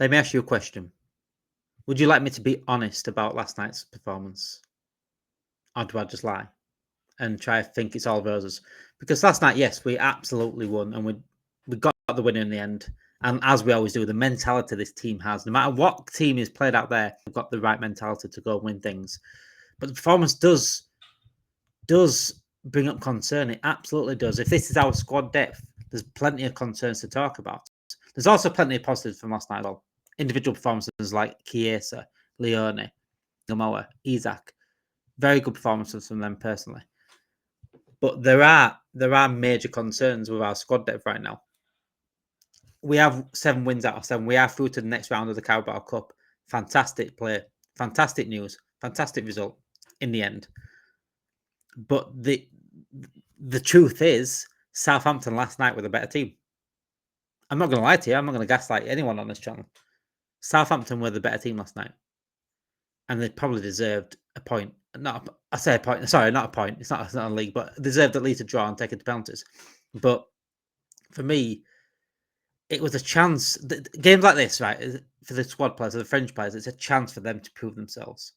Let me ask you a question. Would you like me to be honest about last night's performance? Or do I just lie and try to think it's all roses? Because last night, yes, we absolutely won and we got the winner in the end. And as we always do, the mentality this team has, no matter what team is played out there, we've got the right mentality to go and win things. But the performance does bring up concern. It absolutely does. If this is our squad depth, there's plenty of concerns to talk about. There's also plenty of positives from last night as well. Individual performances like Chiesa, Leone, Gamoa, Isaac. Very good performances from them personally. But there are major concerns with our squad depth right now. We have 7 wins out of 7. We are through to the next round of the Carabao Cup. Fantastic play, fantastic news, fantastic result in the end. But the truth is, Southampton last night were the better team. I'm not going to lie to you. I'm not going to gaslight anyone on this channel. Southampton were the better team last night, and they probably deserved a point. I say a point. Sorry, not a point. It's not a league, but deserved at least a draw and take it to penalties. But for me, it was a chance. Games like this, right, for the squad players, or the French players, it's a chance for them to prove themselves.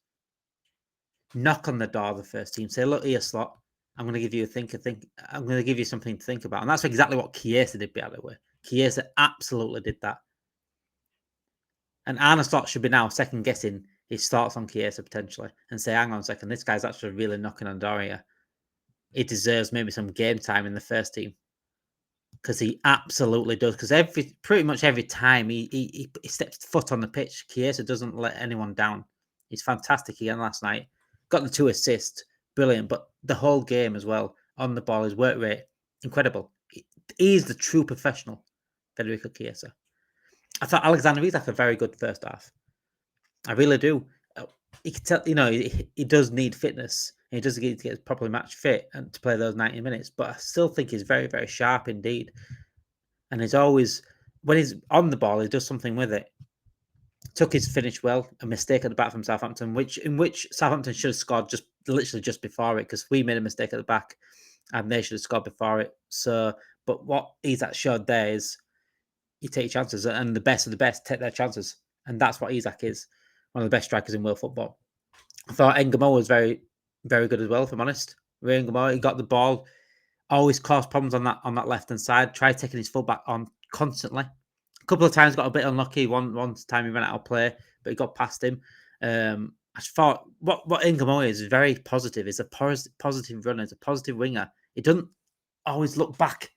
Knock on the door of the first team. Say, look here, Slot. I'm going to give you I'm going to give you something to think about. And that's exactly what Chiesa did, by the way. Chiesa absolutely did that. And Arne Slot should be now second guessing his thoughts on Chiesa potentially and say, hang on a second, this guy's actually really knocking on the door here. He deserves maybe some game time in the first team. Because he absolutely does. Because pretty much every time he steps foot on the pitch, Chiesa doesn't let anyone down. He's fantastic again last night. Got the 2 assists, brilliant. But the whole game as well, on the ball, his work rate, incredible. He's the true professional, Federico Chiesa. I thought Alexander Isak a very good first half. I really do. You can tell, he does need fitness. He does need to get properly match fit and to play those 90 minutes. But I still think he's very, very sharp indeed. And he's always, when he's on the ball, he does something with it. Took his finish well, a mistake at the back from Southampton, in which Southampton should have scored literally just before it, because we made a mistake at the back and they should have scored before it. So, but what Isak showed there is you take chances, and the best of the best take their chances. And that's what Isak is, one of the best strikers in world football. I thought Ngamo was very, very good as well, if I'm honest. Ngamo, he got the ball, always caused problems on that left-hand side, tried taking his fullback on constantly. A couple of times got a bit unlucky. One time he ran out of play, but he got past him. I thought what Ngamo is very positive. He's a positive runner. He's a positive winger. He doesn't always look back.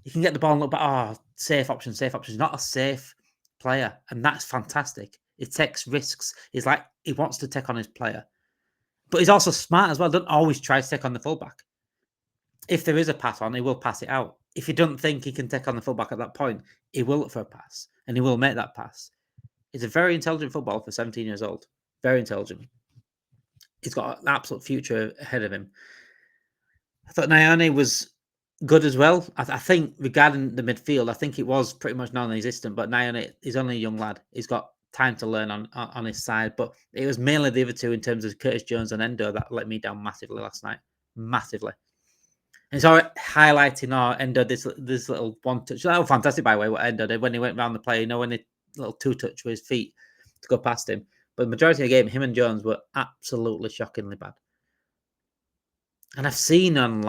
He can get the ball and look back. Oh, safe option. He's not a safe player, and that's fantastic. He takes risks. He's like, he wants to take on his player. But he's also smart as well. Doesn't always try to take on the fullback. If there is a pass on, he will pass it out. If he doesn't think he can take on the fullback at that point, he will look for a pass, and he will make that pass. He's a very intelligent footballer for 17 years old. Very intelligent. He's got an absolute future ahead of him. I thought Nyane was good as well. I think regarding the midfield, I think it was pretty much non-existent, but Nyane is only a young lad. He's got time to learn on his side, but it was mainly the other two in terms of Curtis Jones and Endo that let me down massively last night. Massively. And it's all right highlighting Endo this little one touch. That was fantastic, by the way, what Endo did when he went around the play, when he little 2-touch with his feet to go past him. But the majority of the game, him and Jones were absolutely shockingly bad. And I've seen on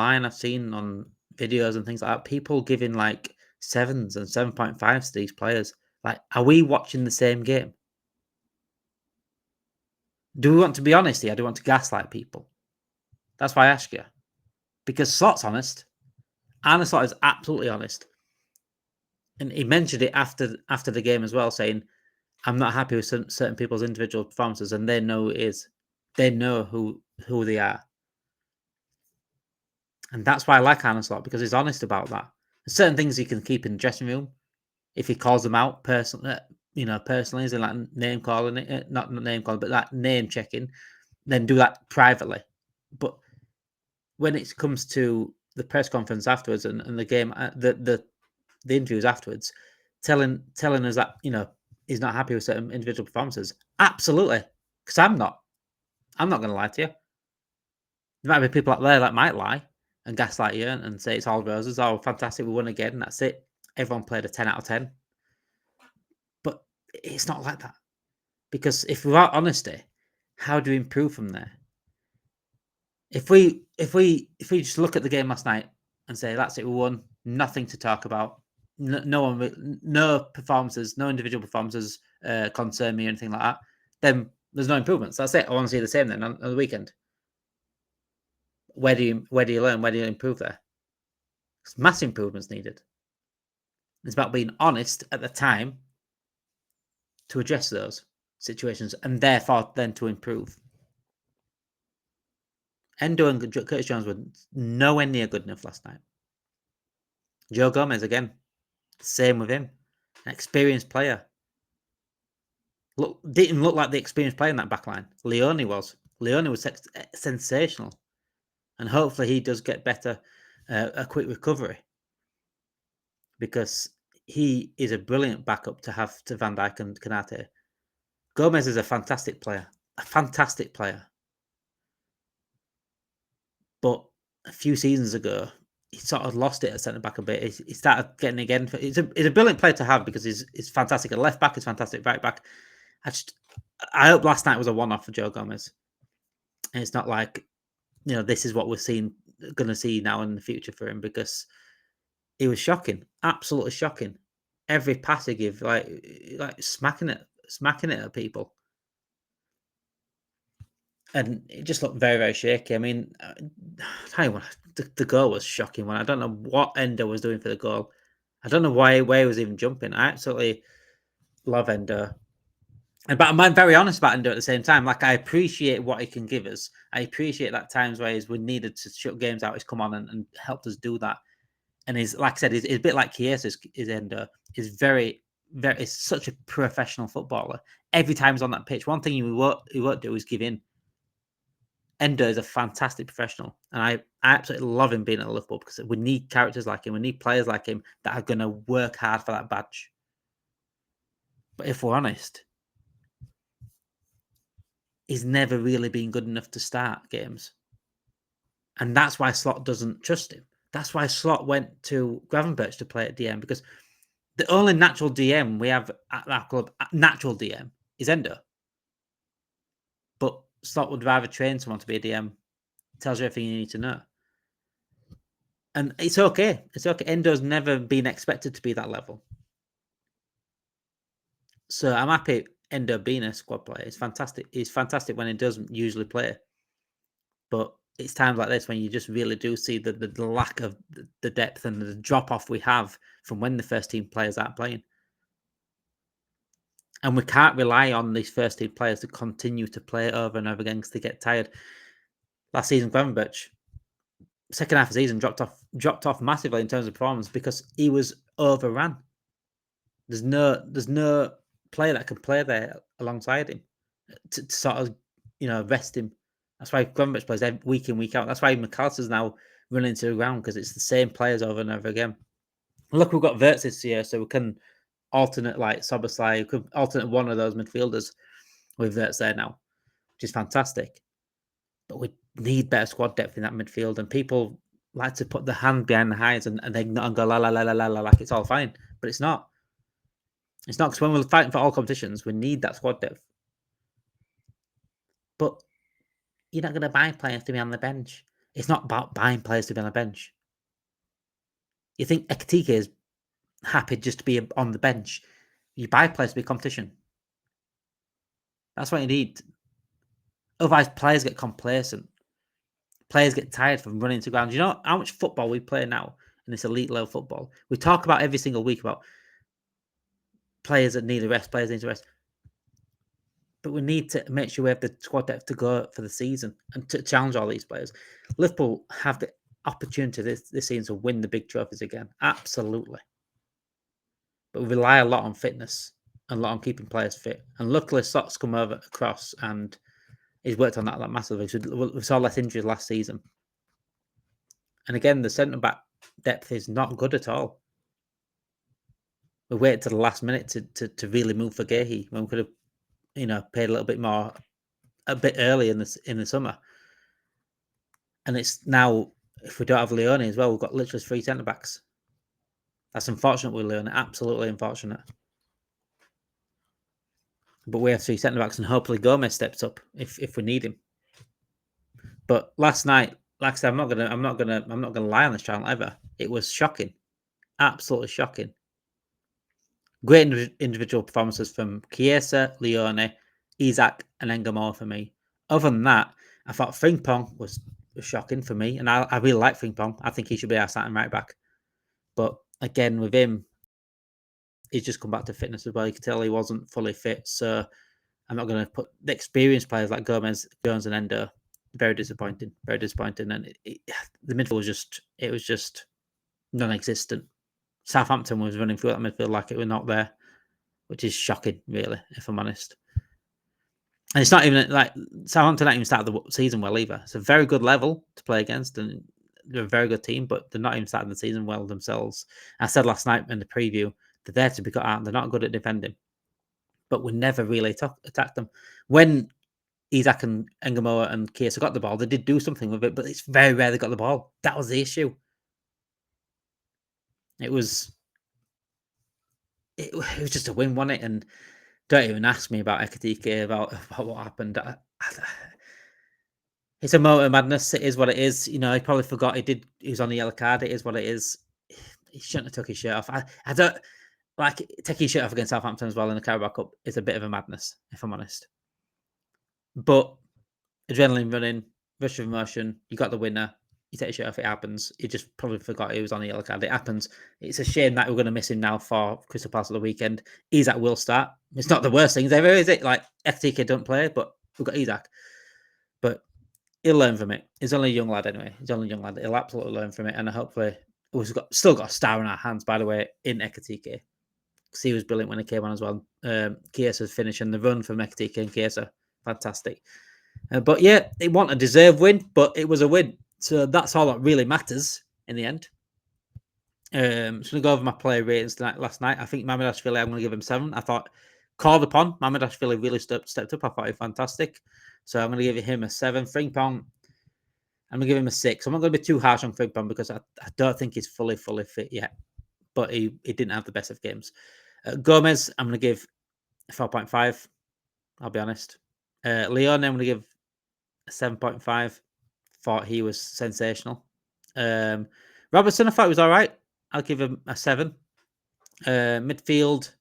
videos and things like that, people giving like 7s and 7.5s to these players. Like, are we watching the same game? Do we want to be honest here? Do we want to gaslight people? That's why I ask you. Because Slot's honest. Arne Slot is absolutely honest. And he mentioned it after the game as well, saying, I'm not happy with certain people's individual performances, and they know it is. They know who they are. And that's why I like Arne Slot, because he's honest about that. There's certain things he can keep in the dressing room. If he calls them out personally, is like name calling it, not name calling, but like name checking, then do that privately. But when it comes to the press conference afterwards and the game, the interviews afterwards, telling us that he's not happy with certain individual performances, absolutely, because I'm not going to lie to you. There might be people out there that might lie and gaslight you and say it's all roses. Oh, fantastic, we won again, and that's it. Everyone played a 10 out of 10. But it's not like that. Because if without honesty, how do we improve from there? If we just look at the game last night and say that's it, we won, nothing to talk about. No performances, no individual performances concern me or anything like that. Then there's no improvements. That's it. I want to see the same then on the weekend. Where do you learn? Where do you improve there? There's massive improvements needed. It's about being honest at the time to address those situations and therefore then to improve. Endo and Curtis Jones were nowhere near good enough last night. Joe Gomez again, same with him, an experienced player. Didn't look like the experienced player in that back line. Leone was sensational, and hopefully he does get better, a quick recovery, because he is a brilliant backup to have to Van Dijk and Konate. Gomez is a fantastic player, but a few seasons ago, he sort of lost it at centre back a bit. He started getting again. He's a brilliant player to have because he's fantastic at left back. He's fantastic right back. I hope last night was a one-off for Joe Gomez. And it's not like, this is what we're going to see now in the future for him, because he was shocking, absolutely shocking. Every pass he gave, like smacking it at people. And it just looked very, very shaky. I mean, the goal was shocking. I don't know what Endo was doing for the goal. I don't know why he was even jumping. I absolutely love Endo. But I'm very honest about Endo at the same time. Like, I appreciate what he can give us. I appreciate that times where we needed to shut games out, he's come on and helped us do that. And he's, like I said, he's a bit like Chiesa is Endo. He's very, he's such a professional footballer. Every time he's on that pitch, one thing he won't do is give in. Endo is a fantastic professional, and I absolutely love him being at Liverpool, because we need characters like him. We need players like him that are going to work hard for that badge. But if we're honest, he's never really been good enough to start games. And that's why Slot doesn't trust him. That's why Slot went to Gravenberch to play at DM, because the only natural DM we have at that club, natural DM, is Endo. But Slot would rather train someone to be a DM. It tells you everything you need to know. And it's okay. It's okay. Endo's never been expected to be that level. So I'm happy Endo being a squad player. It's fantastic. He's fantastic when he doesn't usually play. But it's times like this when you just really do see the lack of the depth and the drop-off we have from when the first-team players aren't playing. And we can't rely on these first-team players to continue to play over and over again because they get tired. Last season, Gravenberch, second half of the season, dropped off massively in terms of performance because he was overrun. There's no player that can play there alongside him to sort of, rest him. That's why Gravenberch plays week in, week out. That's why McAllister's now running to the ground, because it's the same players over and over again. Look, we've got Wirtz this year, so we can alternate like Szoboszlai. We could alternate one of those midfielders with Wirtz there now, which is fantastic. But we need better squad depth in that midfield, and people like to put the hand behind the eyes and they not go la la la la la la like it's all fine, but it's not. It's not, because when we're fighting for all competitions, we need that squad depth. But you're not going to buy players to be on the bench. It's not about buying players to be on the bench. You think Ekitike is happy just to be on the bench? You buy players to be competition. That's what you need. Otherwise, players get complacent. Players get tired from running to ground. You know how much football we play now in this elite level football? We talk about every single week about players that need a rest, players that need a rest. But we need to make sure we have the squad depth to go for the season and to challenge all these players. Liverpool have the opportunity this season to win the big trophies again. Absolutely. But we rely a lot on fitness and a lot on keeping players fit. And luckily, Slot's come across and he's worked on that massively. So we saw less injuries last season. And again, the centre-back depth is not good at all. We waited to the last minute to really move for Gehi when we could have, paid a little bit more a bit early in the summer. And it's now, if we don't have Leone as well, we've got literally 3 centre-backs. That's unfortunate with Leone, absolutely unfortunate. But we have 3 centre backs, and hopefully Gomez steps up if we need him. But last night, like I said, I'm not gonna lie on this channel ever. It was shocking, absolutely shocking. Great individual performances from Chiesa, Leone, Isak, and Engamo for me. Other than that, I thought Frimpong was shocking for me, and I really like Frimpong. I think he should be our starting right back. But again, with him, he's just come back to fitness as well. You could tell he wasn't fully fit, so I'm not going to put the experienced players like Gomez, Jones, and Endo. Very disappointing, and the midfield was just non-existent. Southampton was running through that midfield like it were not there, which is shocking, really, if I'm honest. And it's not even like Southampton not even started the season well either. It's a very good level to play against, and they're a very good team, but they're not even starting the season well themselves. I said last night in the preview, they're there to be got out. They're not good at defending, but we never really attacked them. When Isak and Engamoa and Chiesa got the ball, they did do something with it, but it's very rare they got the ball. That was the issue. It was just a win, wasn't it? And don't even ask me about Ekitike, about what happened. It's a motor madness. It is what it is. You know, he probably forgot he was on the yellow card. It is what it is. He shouldn't have took his shirt off. I don't like taking his shirt off against Southampton as well in the Carabao Cup is a bit of a madness, if I'm honest. But adrenaline running, rush of emotion, you got the winner. You take your shirt off, it happens. He just probably forgot he was on the yellow card. It happens. It's a shame that we're going to miss him now for Crystal Palace of the weekend. Isak will start. It's not the worst things ever, is it? Like, FTK don't play, but we've got Isak. But he'll learn from it. He's only a young lad anyway. He's only a young lad. He'll absolutely learn from it. And hopefully, we've still got a star in our hands, by the way, in Ekitike. Because he was brilliant when he came on as well. Chiesa's finish and the run from Ekitike and Chiesa. Fantastic. But yeah, it wasn't a deserved win, but it was a win. So that's all that really matters in the end. So I'm going to go over my player ratings last night. I think Mamardashvili, I'm going to give him 7. I thought, called upon, Mamardashvili really stepped up. I thought he was fantastic. So I'm going to give him a 7. Frimpong, I'm going to give him a 6. I'm not going to be too harsh on Frimpong because I don't think he's fully fit yet. But he didn't have the best of games. Gomez, I'm going to give 4.5. I'll be honest. Leone, I'm going to give 7.5. Thought he was sensational. Robertson, I thought he was all right. I'll give him a 7. Midfield,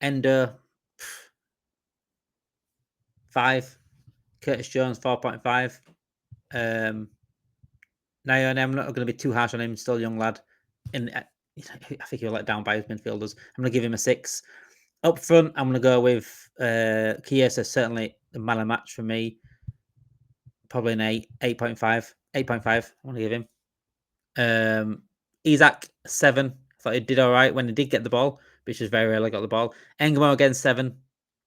Ender, 5. Curtis Jones, 4.5. Naone, I'm not going to be too harsh on him. Still a young lad. And I think he'll let down by his midfielders. I'm going to give him a 6. Up front, I'm going to go with Chiesa, certainly the man of the match for me. Probably an 8, 8.5. 8.5, I want to give him. Isak, 7. I thought he did all right when he did get the ball, which is very rarely got the ball. Engamo again, 7.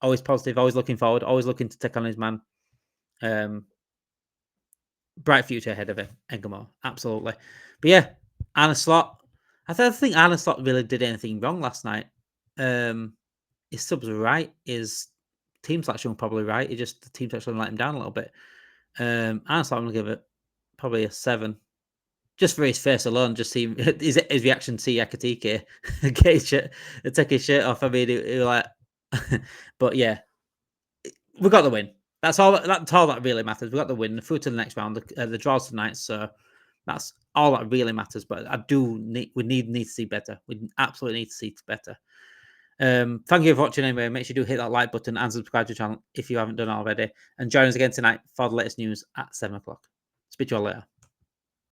Always positive, always looking forward, always looking to take on his man. Bright future ahead of him, Engamo, absolutely. But yeah, Arne Slot. I don't think Arne Slot really did anything wrong last night. His subs were right. His team selection was probably right. The team selection let him down a little bit. Arne Slot, I'm going to give it probably a 7. Just for his face alone, just see his reaction to see Ekitike take his shirt off. I mean, it was like, but yeah, we got the win. That's all that really matters. We got the win. Through to the next round. The draws tonight, so that's all that really matters. But we need to see better. We absolutely need to see better. Thank you for watching anyway. Make sure you do hit that like button and subscribe to the channel if you haven't done already. And join us again tonight for the latest news at 7 o'clock. Speak to you all later.